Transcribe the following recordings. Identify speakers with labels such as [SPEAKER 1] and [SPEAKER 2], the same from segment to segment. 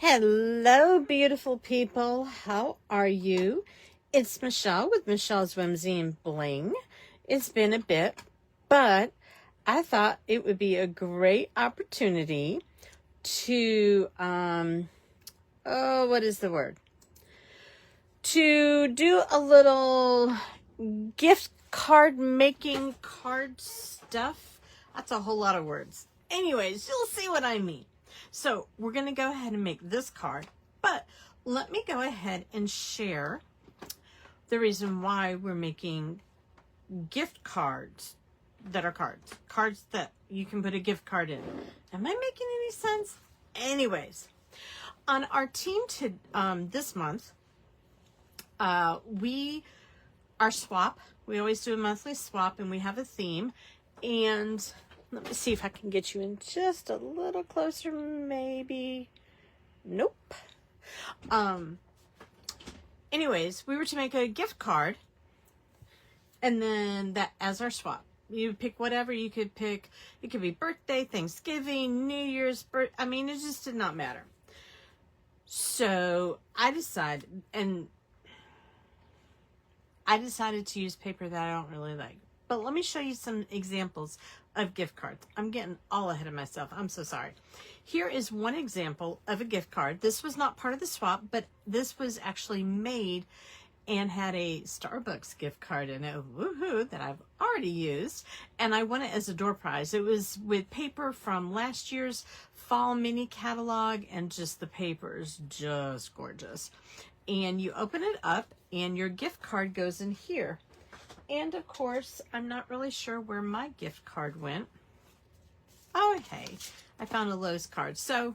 [SPEAKER 1] Hello, beautiful people. How are you? It's Michelle with Michelle's Whimsy and Bling. It's been a bit, but I thought it would be a great opportunity to, what is the word? To do a little gift card making card stuff. That's a whole lot of words. Anyways, you'll see what I mean. So we're going to go ahead and make this card, but let me go ahead and share the reason why we're making gift cards that are cards that you can put a gift card in. Am I making any sense? Anyways, on our team this month, our swap, we always do a monthly swap and we have a theme, and let me see if I can get you in just a little closer, maybe. Nope. Anyways, we were to make a gift card, and then that as our swap. You pick whatever you could pick. It could be birthday, Thanksgiving, New Year's, it just did not matter. So I decided to use paper that I don't really like. But let me show you some examples of gift cards. I'm getting all ahead of myself. I'm so sorry. Here is one example of a gift card. This was not part of the swap, but this was actually made and had a Starbucks gift card in it, woohoo, that I've already used. And I won it as a door prize. It was with paper from last year's fall mini catalog, and just the paper is just gorgeous. And you open it up and your gift card goes in here. And of course, I'm not really sure where my gift card went. Oh, hey, I found a Lowe's card. So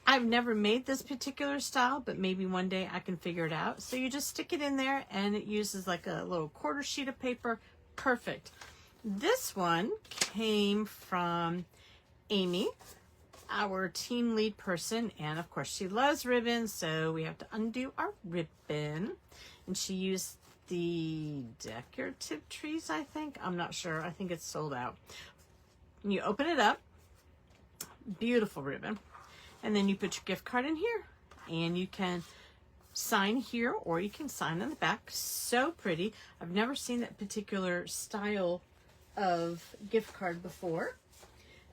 [SPEAKER 1] I've never made this particular style, but maybe one day I can figure it out. So you just stick it in there and it uses like a little quarter sheet of paper. Perfect. This one came from Amy, our team lead person, and of course she loves ribbons, so we have to undo our ribbon. And she used the decorative trees, I think. I'm not sure. I think it's sold out. And you open it up. Beautiful ribbon. And then you put your gift card in here. And you can sign here or you can sign on the back. So pretty. I've never seen that particular style of gift card before.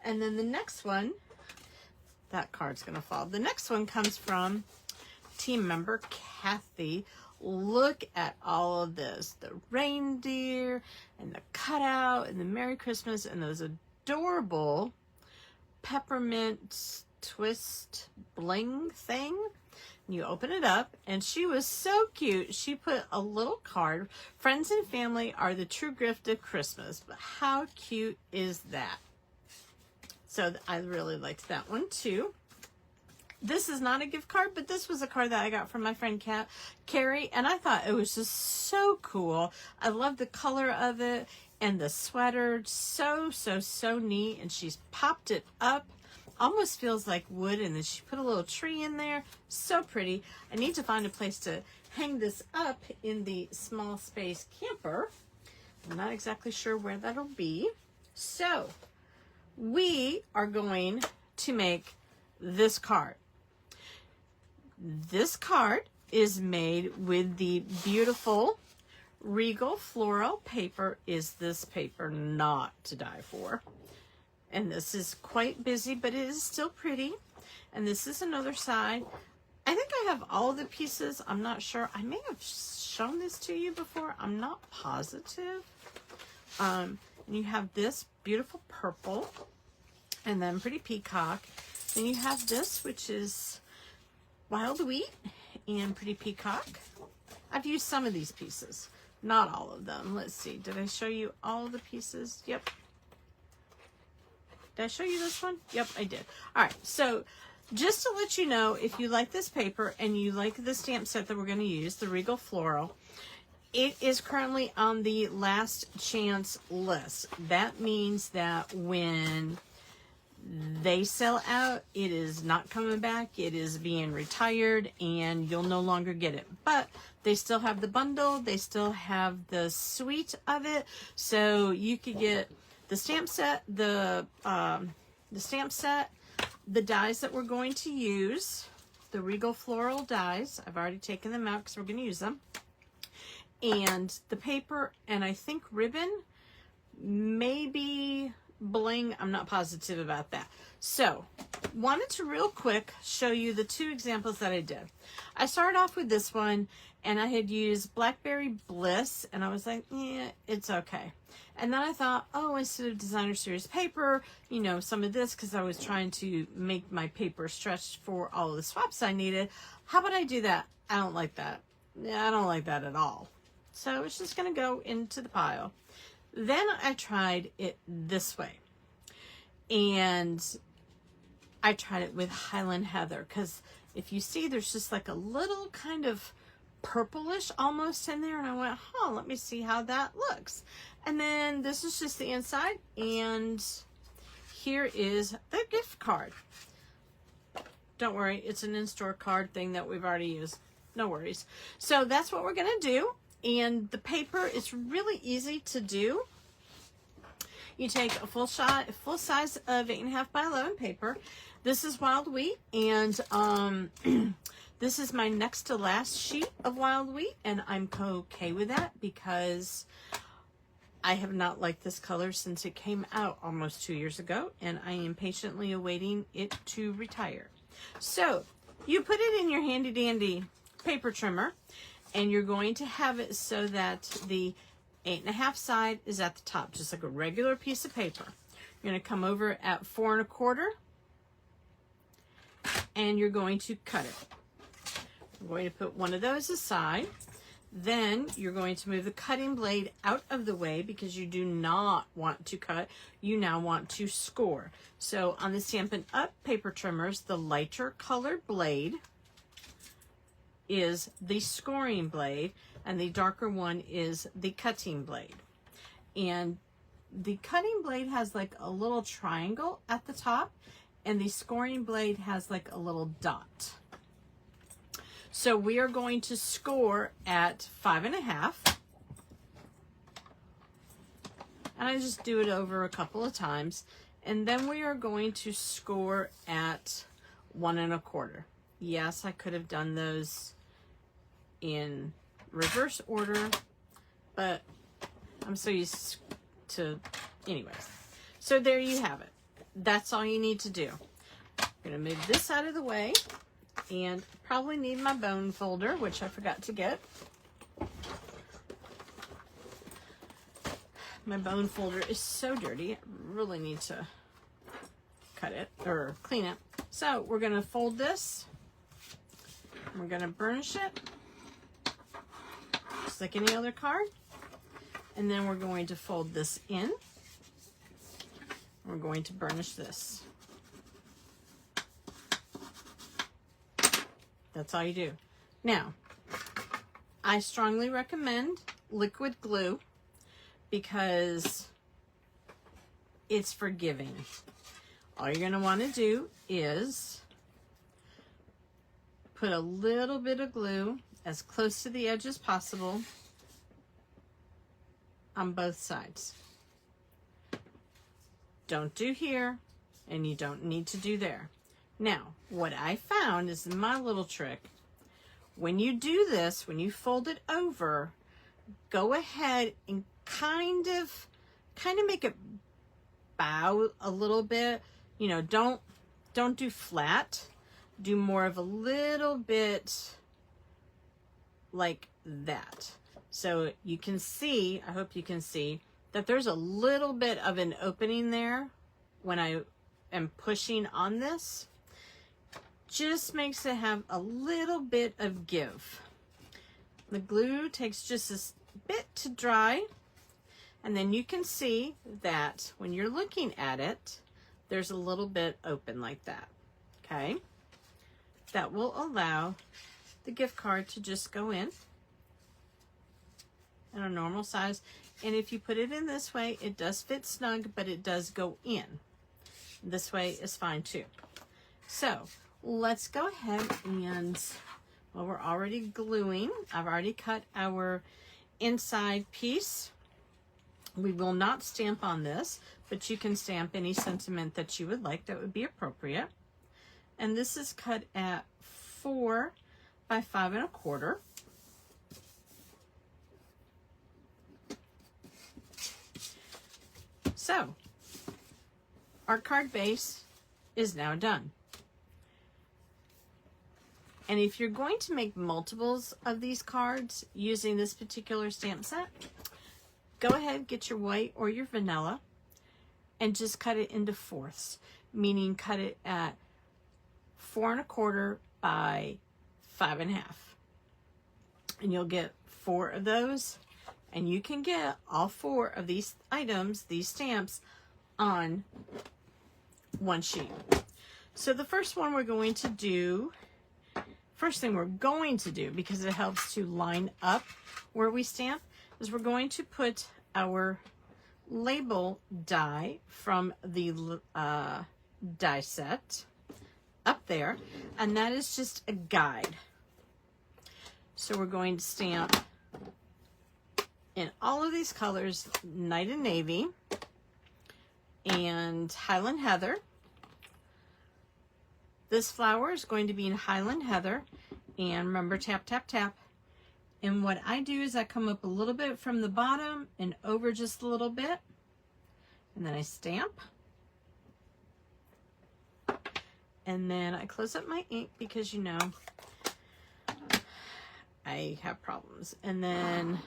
[SPEAKER 1] And then the next one, that card's going to fall. The next one comes from team member Kathy. Look at all of this. The reindeer and the cutout and the Merry Christmas and those adorable peppermint twist bling thing. And you open it up and she was so cute. She put a little card. Friends and family are the true gift of Christmas. But how cute is that? So I really liked that one too. This is not a gift card, but this was a card that I got from my friend Carrie, and I thought it was just so cool. I love the color of it and the sweater. So neat. And she's popped it up. Almost feels like wood, and then she put a little tree in there. So pretty. I need to find a place to hang this up in the small space camper. I'm not exactly sure where that'll be. So we are going to make this card. This card is made with the beautiful Regal Floral paper. Is this paper not to die for? And this is quite busy, but it is still pretty. And this is another side. I think I have all the pieces. I'm not sure. I may have shown this to you before. I'm not positive. And you have this beautiful purple and then pretty peacock. Then you have this, which is wild wheat and pretty peacock. I've used some of these pieces, not all of them. Let's see. Did I show you all of the pieces? Yep. Did I show you this one? Yep, I did. All right. So just to let you know, if you like this paper and you like the stamp set that we're going to use, the Regal Floral, it is currently on the last chance list. That means that when they sell out, it is not coming back. It is being retired and you'll no longer get it. But they still have the bundle. They still have the suite of it. So you could get the stamp set, the stamp set, the dies that we're going to use, the Regal Floral dies, I've already taken them out because we're going to use them. And the paper, and I think ribbon, maybe bling, I'm not positive about that. So, wanted to real quick show you the two examples that I did. I started off with this one, and I had used Blackberry Bliss, and I was like, yeah, it's okay. And then I thought, oh, instead of designer series paper, you know, some of this, because I was trying to make my paper stretch for all of the swaps I needed. How about I do that? I don't like that. Yeah, I don't like that at all. So it's just going to go into the pile. Then I tried it this way. And I tried it with Highland Heather, because if you see, there's just like a little kind of purplish almost in there, and I went, let me see how that looks. And then this is just the inside, and here is the gift card. Don't worry, it's an in-store card thing that we've already used. No worries. So that's what we're gonna do, and the paper is really easy to do. You take a full size of 8.5 by 11 paper. This is wild wheat, and this is my next to last sheet of wild wheat, and I'm okay with that because I have not liked this color since it came out almost 2 years ago, and I am patiently awaiting it to retire. So you put it in your handy dandy paper trimmer, and you're going to have it so that the 8.5 side is at the top, just like a regular piece of paper. You're going to come over at 4 1/4, and you're going to cut it. I'm going to put one of those aside. Then you're going to move the cutting blade out of the way because you do not want to cut. You now want to score. So on the Stampin' Up! Paper trimmers, the lighter colored blade is the scoring blade, and the darker one is the cutting blade. And the cutting blade has like a little triangle at the top, and the scoring blade has like a little dot. So we are going to score at 5.5. And I just do it over a couple of times. And then we are going to score at 1 1/4. Yes, I could have done those in reverse order, but I'm so used to, anyways. So there you have it. That's all you need to do. I'm gonna move this out of the way, and probably need my bone folder, which I forgot to get. My bone folder is so dirty, I really need to cut it or clean it. So we're gonna fold this, we're gonna burnish it, just like any other card. And then we're going to fold this in. We're going to burnish this. That's all you do. Now, I strongly recommend liquid glue because it's forgiving. All you're going to want to do is put a little bit of glue as close to the edge as possible on both sides. Don't do here, and you don't need to do there. Now, what I found is my little trick. When you do this, when you fold it over, go ahead and kind of make it bow a little bit. You know, don't do flat. Do more of a little bit like that. So you can see, I hope you can see, that there's a little bit of an opening there when I am pushing on this. Just makes it have a little bit of give. The glue takes just a bit to dry, and then you can see that when you're looking at it, there's a little bit open like that, okay? That will allow the gift card to just go in a normal size. And if you put it in this way, it does fit snug, but it does go in. This way is fine too. So let's go ahead and, well, we're already gluing. I've already cut our inside piece. We will not stamp on this, but you can stamp any sentiment that you would like that would be appropriate. And this is cut at 4 by 5 1/4. So our card base is now done. And if you're going to make multiples of these cards using this particular stamp set, go ahead, get your white or your vanilla and just cut it into fourths, meaning cut it at 4 1/4 by 5 1/2. And you'll get 4 of those, and you can get all 4 of these items, these stamps, on one sheet. So the first thing we're going to do, because it helps to line up where we stamp, is we're going to put our label die from the die set up there, and that is just a guide. So we're going to stamp in all of these colors, Night and Navy and Highland Heather. This flower is going to be in Highland Heather, and remember, tap, tap, tap. And what I do is I come up a little bit from the bottom and over just a little bit, and then I stamp. And then I close up my ink because, you know, I have problems. And then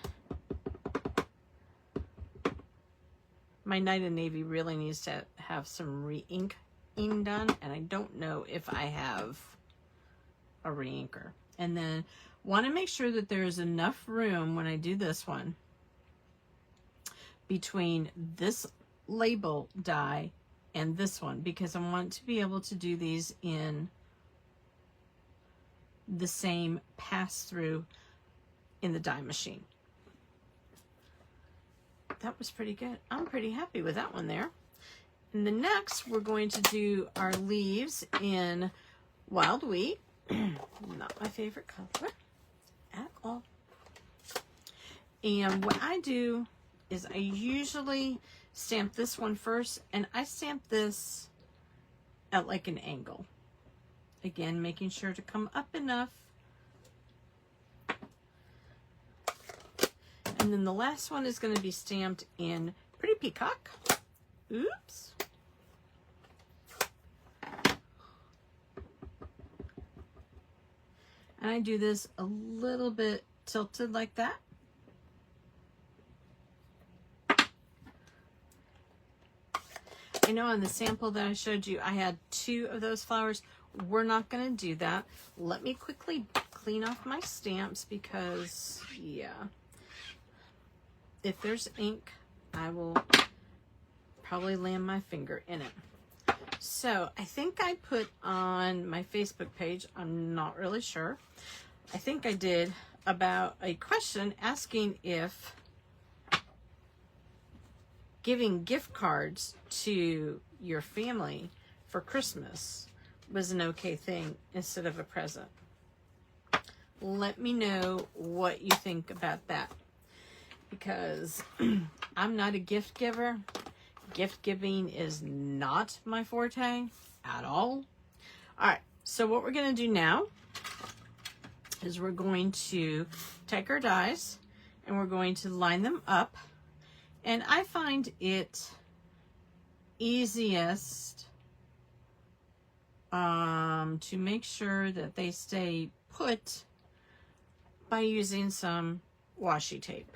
[SPEAKER 1] my Night and Navy really needs to have some re-inking done, and I don't know if I have a re-inker. And then want to make sure that there's enough room when I do this one between this label die and this one, because I want to be able to do these in the same pass-through in the die machine. That was pretty good. I'm pretty happy with that one there. And the next, we're going to do our leaves in Wild Wheat. Not my favorite color at all. And what I do is I usually stamp this one first, and I stamp this at like an angle. Again, making sure to come up enough. And then the last one is going to be stamped in Pretty Peacock. Oops. And I do this a little bit tilted like that. I know on the sample that I showed you, I had 2 of those flowers. We're not going to do that. Let me quickly clean off my stamps because, yeah, if there's ink, I will probably land my finger in it. So I think I put on my Facebook page, I'm not really sure, I think I did, about a question asking if giving gift cards to your family for Christmas was an okay thing instead of a present. Let me know what you think about that, because I'm not a gift giver. Gift giving is not my forte at all. All right, so what we're going to do now is we're going to take our dies and we're going to line them up. And I find it easiest to make sure that they stay put by using some washi tape.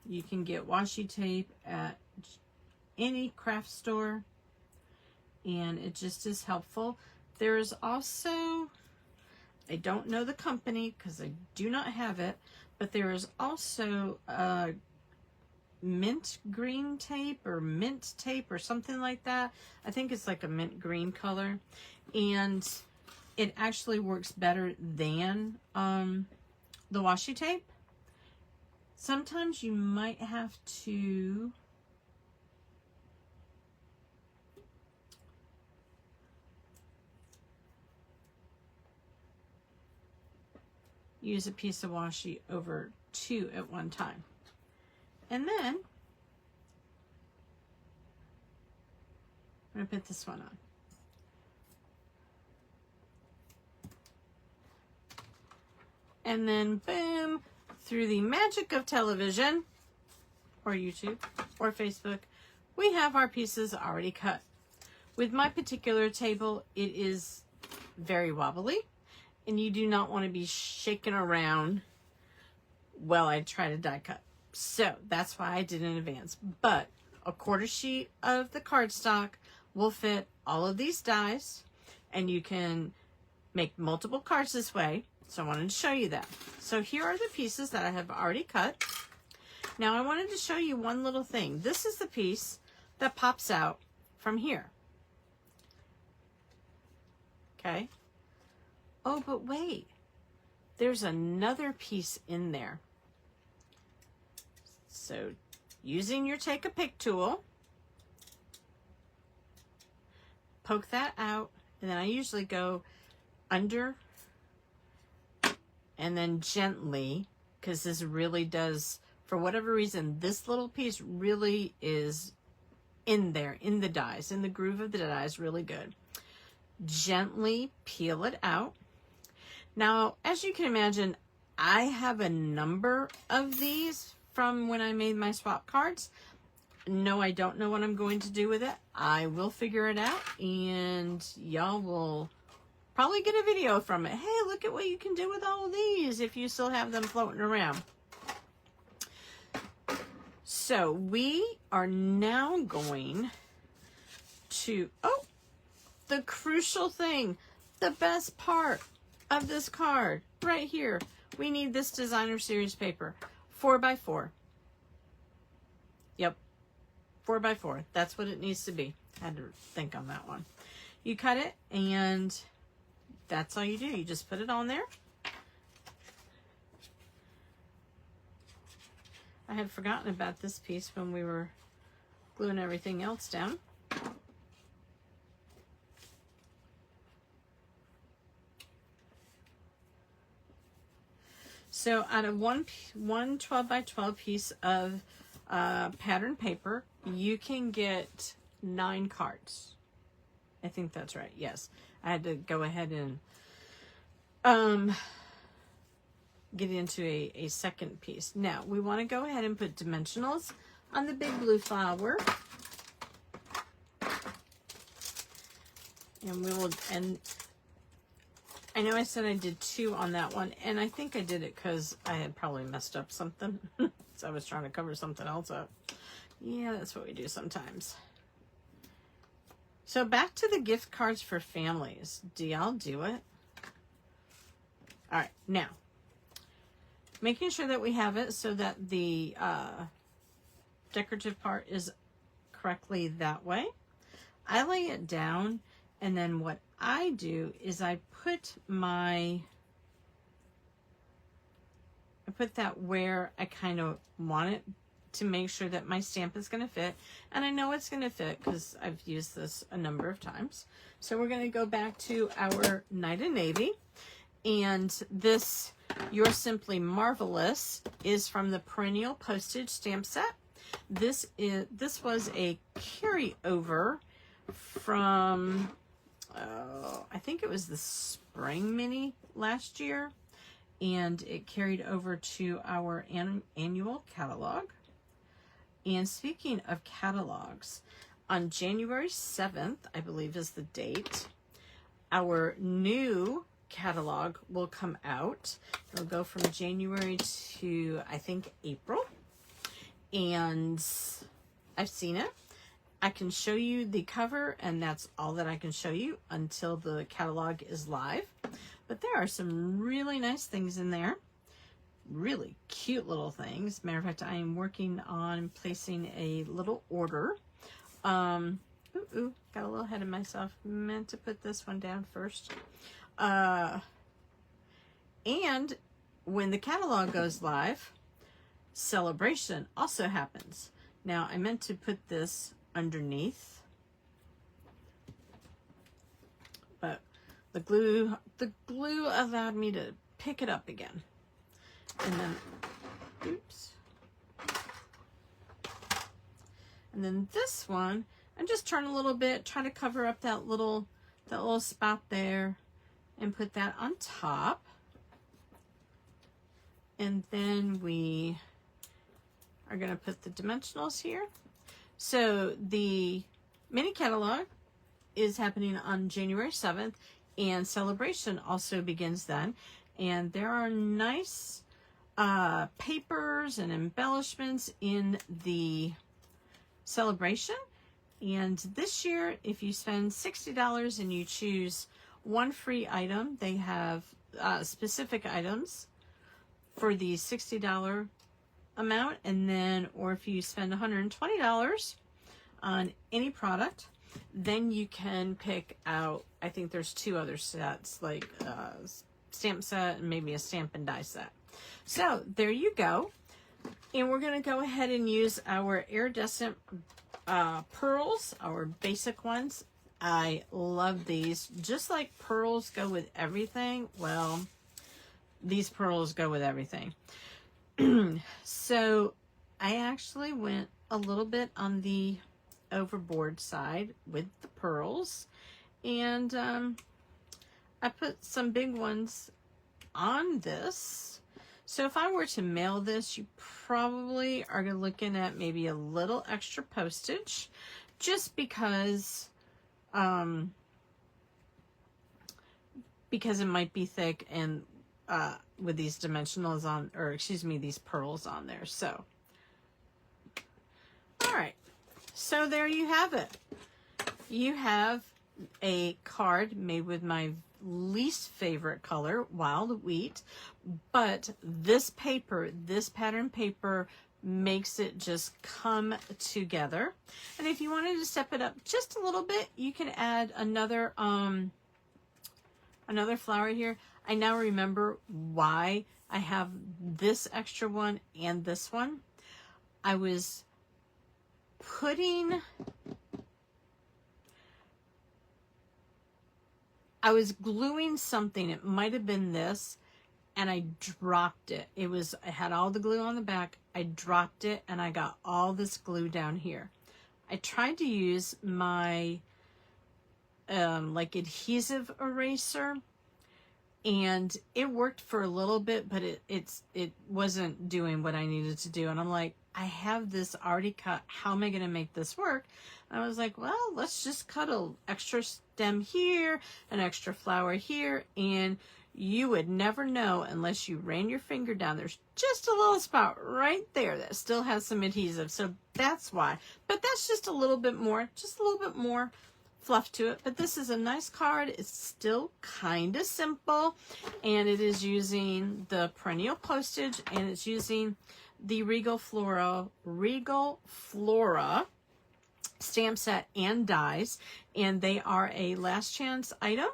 [SPEAKER 1] You can get washi tape at any craft store, and it just is helpful. There is also, I don't know the company because I do not have it, but there is also a mint green tape or mint tape or something like that. I think it's like a mint green color, and it actually works better than the washi tape. Sometimes you might have to use a piece of washi over 2 at one time. And then I'm going to put this one on. And then boom, through the magic of television or YouTube or Facebook, we have our pieces already cut. With my particular table, it is very wobbly, and you do not want to be shaking around while I try to die cut. So that's why I did in advance. But a 1/4 sheet of the cardstock will fit all of these dies, and you can make multiple cards this way. So I wanted to show you that. So here are the pieces that I have already cut. Now I wanted to show you one little thing. This is the piece that pops out from here. Okay. Oh, but wait. There's another piece in there. So using your take a pick tool, poke that out, and then I usually go under and then gently, because this really does, for whatever reason, this little piece really is in there, in the dies, in the groove of the dies, really good. Gently peel it out. Now, as you can imagine, I have a number of these from when I made my swap cards. No, I don't know what I'm going to do with it. I will figure it out, and y'all will probably get a video from it. Hey, look at what you can do with all of these if you still have them floating around. So we are now going to, oh, the crucial thing, the best part of this card right here. We need this designer series paper, 4x4. Yep, 4x4. That's what it needs to be. Had to think on that one. You cut it, and that's all you do. You just put it on there. I had forgotten about this piece when we were gluing everything else down. So out of one 12x12 piece of pattern paper, you can get 9 cards. I think that's right. Yes. I had to go ahead and get into a second piece. Now, we want to go ahead and put dimensionals on the big blue flower. And we will, and I know I said I did 2 on that one, and I think I did it because I had probably messed up something. So I was trying to cover something else up. Yeah, that's what we do sometimes. So back to the gift cards for families. Do y'all do it? All right, now, making sure that we have it so that the decorative part is correctly that way. I lay it down, and then what I do is I put that where I kind of want it to make sure that my stamp is going to fit. And I know it's going to fit because I've used this a number of times. So we're going to go back to our Night of Navy. And this, You're Simply Marvelous, is from the Perennial Postage Stamp Set. This was a carryover from, I think it was the Spring Mini last year. And it carried over to our annual catalog. And speaking of catalogs, on January 7th, I believe is the date, our new catalog will come out. It'll go from January to, I think, April. And I've seen it. I can show you the cover, and that's all that I can show you until the catalog is live. But there are some really nice things in there. Really cute little things. Matter of fact, I am working on placing a little order. Got a little ahead of myself. Meant to put this one down first. And when the catalog goes live, celebration also happens. Now, I meant to put this underneath, but the glue allowed me to pick it up again. And then, oops. And then this one, I just turn a little bit, try to cover up that little spot there, and put that on top. And then we are going to put the dimensionals here. So the mini catalog is happening on January 7th, and celebration also begins then. And there are nice papers and embellishments in the celebration. And this year, if you spend $60 and you choose one free item, they have specific items for the $60 amount. And then, or if you spend $120 on any product, then you can pick out, I think there's 2 other sets, like stamp set and maybe a stamp and die set. So there you go. And we're going to go ahead and use our iridescent pearls, our basic ones. I love these. Just like pearls go with everything, well, these pearls go with everything. So I actually went a little bit on the overboard side with the pearls, and I put some big ones on this. So if I were to mail this, you probably are looking at maybe a little extra postage, just because it might be thick, and with these dimensionals on, or excuse me, these pearls on there. So all right, so there you have it. You have a card made with my least favorite color, wild wheat, but this paper, this pattern paper, makes it just come together. And if you wanted to step it up just a little bit, you can add another flower here. I now remember why I have this extra one and this one. I was gluing something, it might have been this, and I dropped it. It had all the glue on the back. I dropped it and I got all this glue down here. I tried to use my like adhesive eraser, and it worked for a little bit, but it wasn't doing what I needed to do. And I'm like, I have this already cut. How am I going to make this work? And I was like, well, let's just cut an extra stem here, an extra flower here, and you would never know unless you ran your finger down. There's just a little spot right there that still has some adhesive. So that's why. But that's just a little bit more fluff to it. But this is a nice card. It's still kind of simple, and it is using the perennial postage, and it's using the Regal Flora stamp set and dies, and they are a last chance item,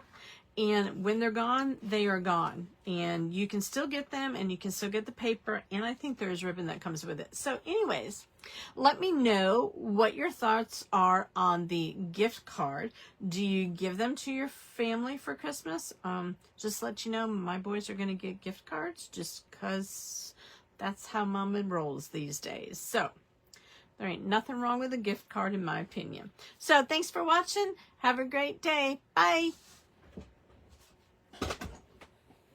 [SPEAKER 1] and when they're gone, they are gone, and you can still get them, and you can still get the paper, and I think there's ribbon that comes with it. So anyways, let me know what your thoughts are on the gift card. Do you give them to your family for Christmas? Just let you know, my boys are going to get gift cards just because that's how Mama rolls these days. So there ain't nothing wrong with a gift card in my opinion. So thanks for watching. Have a great day. Bye.